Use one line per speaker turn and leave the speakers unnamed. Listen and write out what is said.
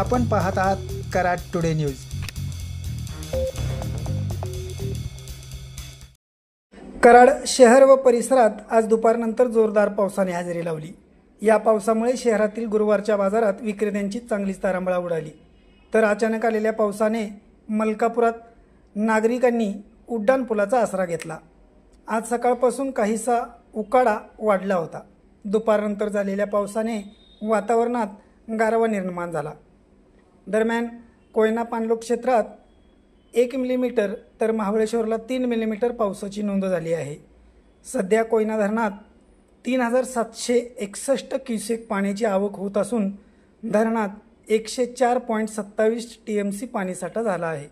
आपण पाहत आहात कराड टुडे न्यूज। कराड शहर व परिसरात आज दुपारनंतर जोरदार पावसाने हजेरी लावली। या पावसामुळे शहरातील गुरुवारच्या बाजारात विक्रेत्यांची चांगलीच तारांबळ उडाली। तर अचानक आलेल्या पावसाने मलकापुरात नागरिकांनी उड्डाणपुलाचा आसरा घेतला। आज सकाळपासून काहीसा उकाडा वाढला होता। दुपारनंतर झालेल्या पावसाने वातावरणात गारवा निर्माण झाला। दरम्यान कोयना पाणलोट क्षेत्रात 1 मिलीमीटर तर महाबळेश्वरला 3 मिलीमीटर पावसाची नोंद झाली आहे। सध्या कोयना धरणात 3761 क्युसेक पाण्याची आवक होत असून धरणात 104.27 TMC पाणीसाठा झाला आहे।